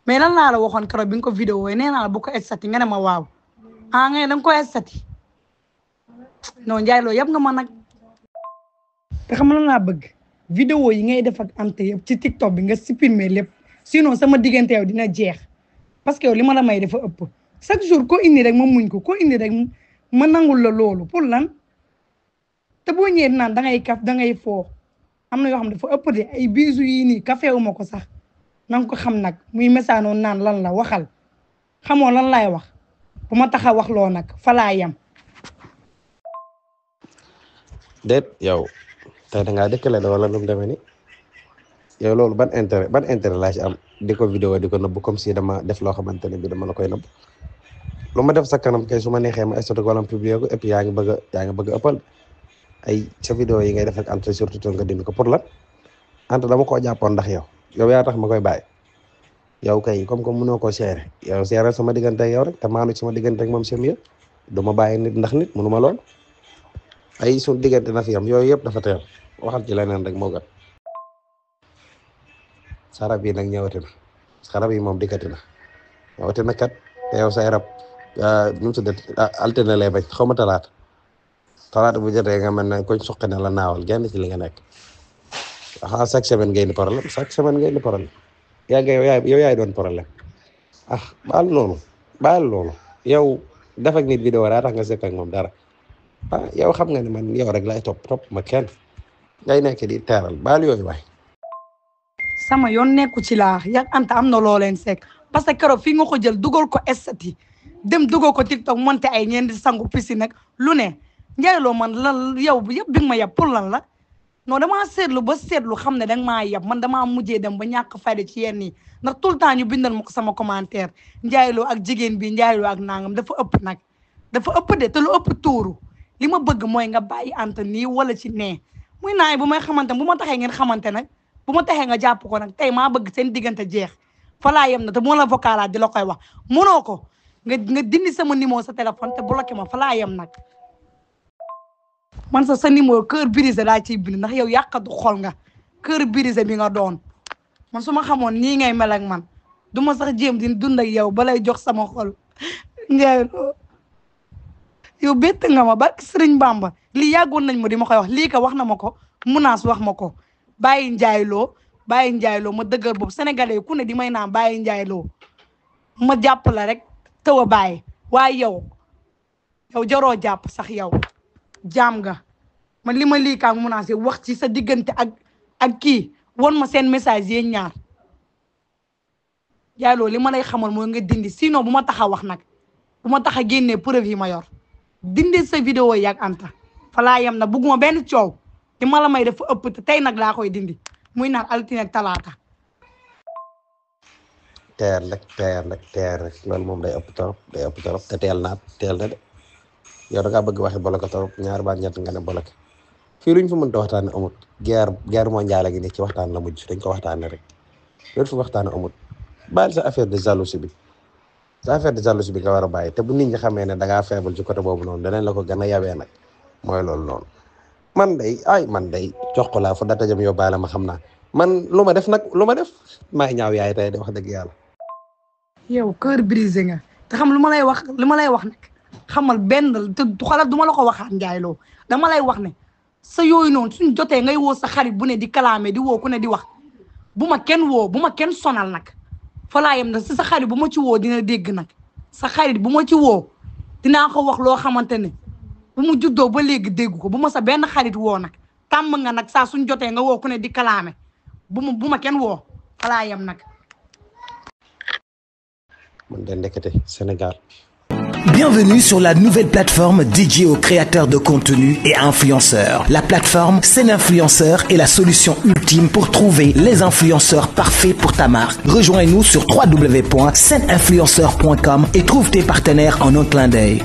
mais lan laa la waxoon keroog bi nga ko vidéo yi nee naa la bu ko estati nga ne ma waaw nga ne danga ko estati non Ndiaye Lo yëpp nga ma nag te xam lan laa bëgg vidéo yi ngay def ak Anta yëpp ci TikTok bi nga supprimer lépp sinon sama diggante yow dina jeex parce que yow li ma la may dafa ëpp chaque jour ko indi rek ma muñ ko indi rek ma nangul la loolu pour lan te boo ñëwee naan da ngay kaf da ngay foo am na yoo xam ne dafa ëpp de ay bisu yii nii kafeewu ma ko sax na nga ko xam nag muy message noonu naan lan la waxal xamoo lan laay wax bu ma tax a wax loo nag fa laa yem. déet yow tey da ngaa dëkkale da wala nu mu demee ni yow loolu ban intérêt laa ci am di ko vidéo di ko nëbb comme si dama def loo xamante ne bi dama la koy nëbb lu ma def sa kanam kay su ma neexee ma stocké wala publier ko et puis yaa ngi bëgg a ëppal ay sa vidéo yi ngay def ak Anta surtout nga dindi ko pour lan Anta dama koo jàppoon ndax yow yaa tax ma koy bàyyi yow kay comme mënoo koo seere yow seere sama diggante ak yow rek te maanu sama diggante ak moom c'est mieux du ma bàyyi nit ndax nit mënu ma lool ay suñu diggante na fi am yooyu yëpp dafa teel waxal ci leneen rek moo gën sarab yi nag ñëwati na sarab yi moom dikkati na ñëwati na kat te yow say rab nu mu tuddati altine lay bañ xaw ma talaata bu jotee nga mel ne koñ suqi na la naawal genn ci li nga nekk chaque semaine ngay indi problème yow yaay doon problème baal loolu yow def ak nit vidéo daa tax nga sekk ak moom dara yow xam nga ne man yow rek lay topp ma kenn ngay nekk di teeral baal yooyu waay. sama yoon nekku ci laa yak Anta am na loo leen sekk parce que keroog fii nga ko jël dugal ko estati dem dugal ko TikTok monté ay ñeen di sangu piscine nag lu ne Ndiaye Lo man lan yow bu yëpp bi nga ma yab pour lan la non damaa seetlu ba seetlu xam ne danga maa yab man damaa mujjee dem ba ñàkk fayda ci yenn yi ndax tout le temps ñu bindal ma ko sama commentaire Ndiaye Lo ak jigéen bi Ndiaye Lo ak nangam dafa ëpp nag dafa ëpp de te lu ëpp tuuru li ma bëgg mooy nga bàyyi Anta nii wala ci nee muy naay bu may xamante bu ma taxee ngeen xamante nag bu ma taxee nga jàpp ko nag tey maa bëgg seen diggante jeex fa laa yem na te moo la vocalaat di la koy wax mënoo ko nga dindi sama numéro sa téléphone te bloqué ma fa laa yem nag man sa numéro cœur brisé laa ciy bind ndax yow yàqatu xol nga cœur brisé bi nga doon man su ma xamoon nii ngay mel ak man du ma sax jéem di dund ak yow balay jox sama xol Ndiaye Lo yow bett nga ma barki Sëriñ Bamba lii yàggoon nañ ma di ma koy wax lii ka wax na ma ko munaas wax ma ko bàyyi Ndiaye Lo ma dëggal boobu sénégalais ku ne di may naan bàyyi Ndiaye Lo ma jàpp la rek taw a bàyyi waaye yow jaroo jàpp sax yow jaam nga man li ma lii kaa munaas wax ci sa diggante ak kii won ma seen message yéen ñaar Ndiaye Lo li ma lay xamal mooy nga dindi sinon bu ma tax a wax nag bu ma tax a génnee preuve yi ma yor dindi sa vidéo yi ak Anta fa laa yem na bugguma benn coow li ma la may dafa ëpp te tey nag laa koy dindi muy naan altine ak talaata. teer rek loolu moom day ëpp torop te teel na de yow da ngaa bëgg waxi bloqué torop ñaar ba ñett nga ne bloqué fii luñ fi mënta waxtaane amut guerre mondiale gi ne ci waxtaan la mujj dañ ko waxtaane rek loolu fi waxtaane amut bàyyi sa affaire de jalousie bi nga war a bàyyi te bu nit ñi xamee ne da ngaa faible ci côté boobu noonu danañ la ko gën a yabee nag mooy loolu noonu man day jox ko laa fa data jëm yóbbaale ma xam naa man lu ma def maay ñaaw yaay tey de wax dëgg yàlla. yow cœur brisé nga te xam lu ma lay wax nag xamal benn te xoolal du ma la ko waxaat Ndiaye Lo dama lay wax ne sa yooyu noonu suñ jotee ngay woo sa xarit bu ne di kalaame di woo ku ne di wax bu ma kenn sonal nag fa laa yem nag si sa xarit bu ma ci woo dina dégg nag sa xarit bu ma ci woo dinaa ko wax loo xamante ne bu mu juddoo ba léegi dégg ko bu ma sa benn xarit woo nag tàmm nga nag saa suñ jotee nga woo ku ne di kalaame bu ma kenn woo fa laa yem nag. man de ndekete Sénégal. Bienvenue sur la nouvelle plateforme dédiée aux créateurs de contenu et influenceurs. La plateforme SeneInfluenceur est la solution ultime pour trouver les influenceurs parfaits pour ta marque. Rejoins-nous sur www.seneinfluenceur.com et trouve tes partenaires en un clin d'œil.